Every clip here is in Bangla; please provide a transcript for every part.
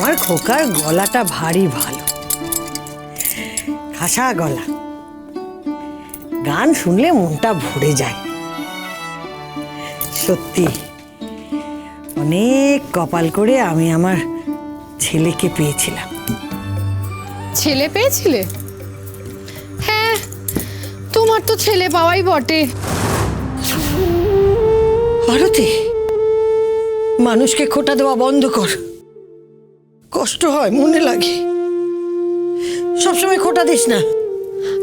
আমার খোকার গলাটা ভারী ভালো, খাসা গলা, গান শুনলে মনটা ভরে যায়। সত্যি অনেক কপাল করে আমি আমার ছেলেকে পেয়েছিলাম। ছেলে পেয়েছিলে? হ্যাঁ, তোমার তো ছেলে পাওয়াই বটে। আরতি, মানুষকে খোটা দেওয়া বন্ধ কর, কষ্ট হয়, মনে লাগে। সবসময় খোটা দিস না।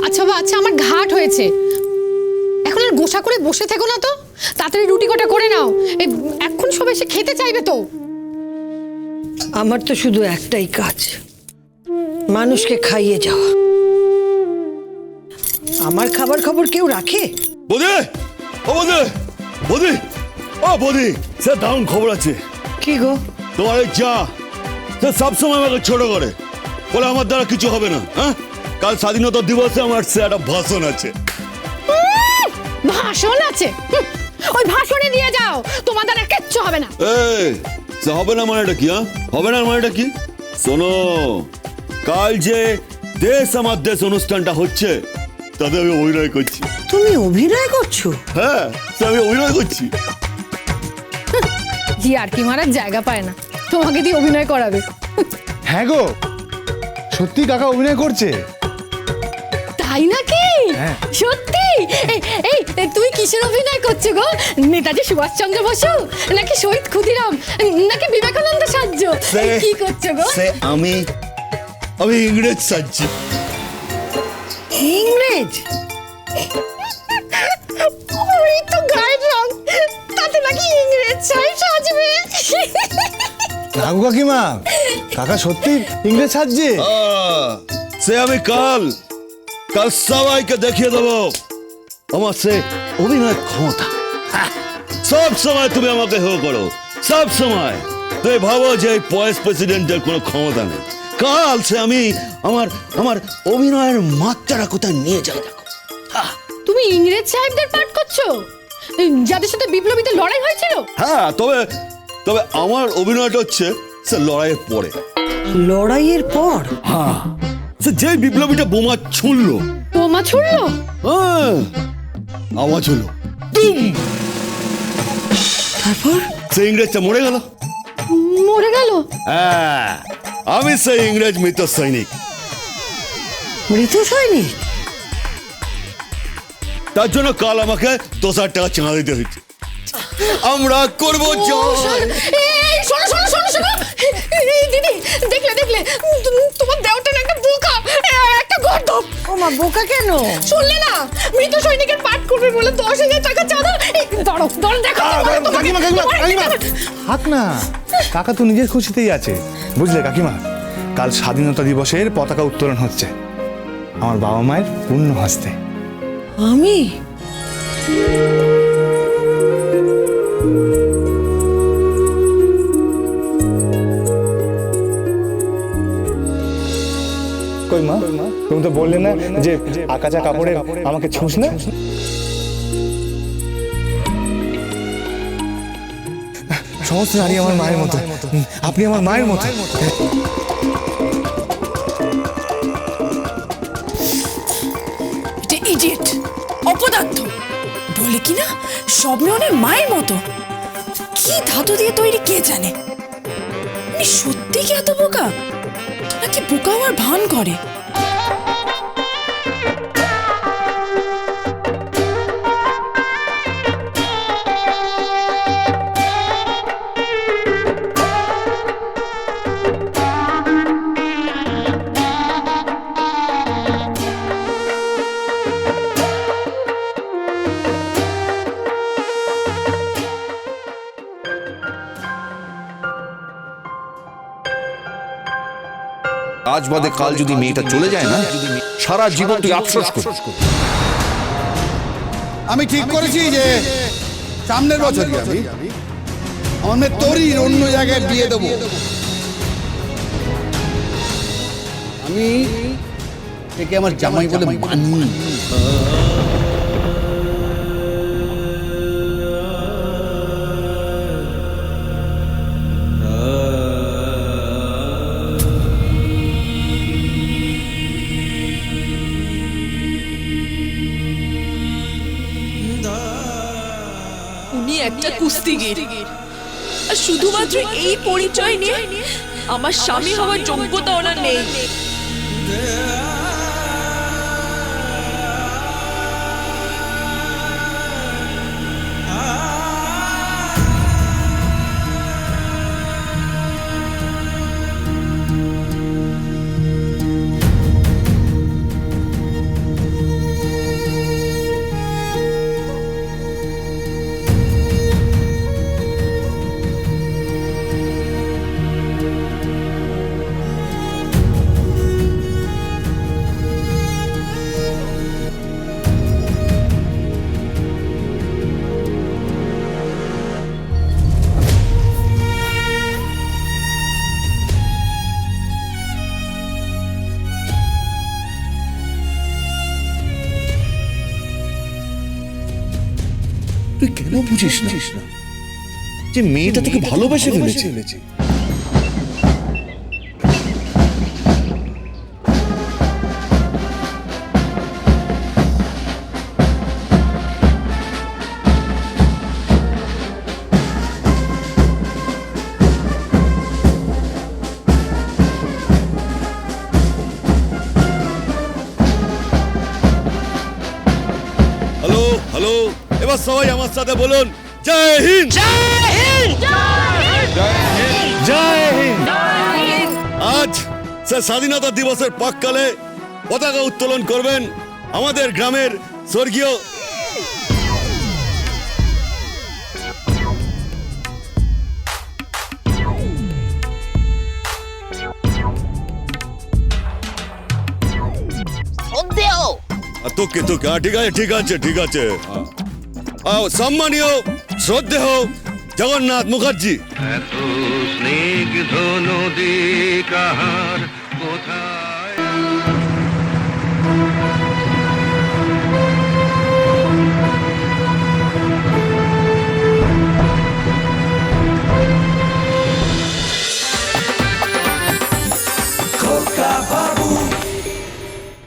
আচ্ছা বাবা, আচ্ছা আমার ঘাট হয়েছে, এখন আর গোসা করে বসে থেকো না তো, তাড়াতাড়ি রুটি কটা করে নাও, এখন সব এসে খেতে চাইবে তো। আমার তো শুধু একটাই কাজ, মানুষকে খাইয়ে যাওয়া। আমার খাবার খবর কেউ রাখে? বৌদি, ও বৌদি, বৌদি, ও বৌদি, সে দারুণ খবর আছে। কি গো? তোমার এই যা, সে সবসময় আমাকে ছোট করে, বলে আমার দ্বারা কিছু হবে না। হ্যাঁ, কাল স্বাধীনতা দিবসে আমার সে একটা ভাষণ আছে। ভাষণ আছে? ওই ভাষণে দিয়ে যাও, তোমার দ্বারা কিচ্ছু হবে না। এই, সে হবে না মানেটা কি? হ্যাঁ, হবে না মানেটা কি? শোনো, কাল যে দেশ আমার দেশ অনুষ্ঠানটা হচ্ছে, তাতে আমি অভিনয় করছি। তুমি অভিনয় করছো? হ্যাঁ, আমি অভিনয় করছি। জি আর কি মারার জায়গা পায় না, তোমাকে দিয়ে অভিনয় করাবে। হ্যাঁ গো, সত্যি কাকা অভিনয় করছে। তাই নাকি? হ্যাঁ। সত্যি? এই এই তুই কিসের অভিনয় করছো গো? নেতাজি সুভাষচন্দ্র বসু, নাকি শহীদ ক্ষুদিরাম, নাকি বিবেকানন্দ সাহায্য? কি করছো গো? আমি ইংরেজ সাজছি। ইংরেজ? ওই তো গায়ের রং, তাতে নাকি ইংরেজ সাজবে? না গো কাকিমা, কাকা সত্যি ইংরেজ সাজছে। সে আমি কাল সবাইকে দেখিয়ে দেবো আমার সে অভিনয় ক্ষমতা। সব সময় তুমি আমাকে হেও করো, সব সময় তুমি ভাবো যে এই পয়েস প্রেসিডেন্টের কোনো ক্ষমতা নেই। কাল সে আমি আমার অভিনয়ের মাত্রাটা কোথায় নিয়ে যাই দেখো। তুমি ইংরেজ সাহেবদের পাঠ করছো, যাদের সাথে বিপ্লবীদের লড়াই হয়েছিল? হ্যাঁ, তবে আমার অভিনয়টা হচ্ছে সে লড়াইয়ের পরে। লড়াইয়ের পর? হ্যাঁ, সে যে বিপ্লবীটা বোমা ছুঁড়লো, বোমা ছুড়লো, হ্যাঁ, আওয়াজ হলো, তারপর? সে ইংরেজটা মরে গেল। মরে গেল? হ্যাঁ, আমি সেই ইংরেজ মৃত সৈনিক। মৃত সৈনিক? তার জন্য কাল আমাকে 10,000 টাকা চাঁদা দিতে হয়েছে। আমরা করবো জয়। এই শোনো শোনো শোনো শোনো, এই দিদি, দেখলে তোমার দেওয়াটা একটা বোকা, একটা গর্দভ। ও মা, বোকা কেন? শুনলে না, মৃত সৈনিকের পাঠ করবে বলে 10,000 টাকা চাঁদা। দাঁড়ো দেখো। কাকিমা কাকিমা কাকিমা, থাক না, কাকা তো নিজের খুশিতেই আছে, বুঝলে কাকিমা। কাল স্বাধীনতা দিবসের পতাকা উত্তোলন হচ্ছে আমার বাবা মায়ের পূর্ণ হস্তে। আমি? কই মা, তুমি তো বললে না যে আকাচা কাপড়ে আমাকে ছুঁস না? সমস্ত নারী আমার মায়ের মতো, আপনি আমার মায়ের মতো। ইডিয়েট, অপদার্থ, বলে কিনা সব মেয়ের মায়ের মতো। কি ধাতু দিয়ে তৈরি কে জানে? সত্যি কি এত বোকা, নাকি বোকা আমার ভান করে? আজ বাদে কাল যদি মেয়েটা চলে যায় না, সারা জীবন তুই আফসোস করবি। আমি ঠিক করেছি যে সামনের বছরই আমি আমার মেয়ে তোরই অন্য জায়গায় বিয়ে দেবো। আমি একে আমার জামাই বলে মানি। একটা কুস্তিগীর, আর শুধুমাত্র এই পরিচয় নিয়ে আমার স্বামী হওয়ার যোগ্যতা ওনার নেই। তুই কেন বুঝিস না যে মেয়েটা তোকে ভালোবেসে ফেলেছে? হ্যালো হ্যালো, এবার সবাই আমার সাথে বলুন জয় হিন্দ। জয় হিন্দ। আজ সে স্বাধীনতা দিবসের প্রাক্কালে পতাকা উত্তোলন করবেন আমাদের গ্রামের স্বর্গীয় তোকে তোকে ঠিক আছে ঠিক আছে ঠিক আছে। সম্মানীয় শ্রদ্ধেয় জগন্নাথ মুখার্জি, এত স্নিগ্ধ নদী কাহার কোথায়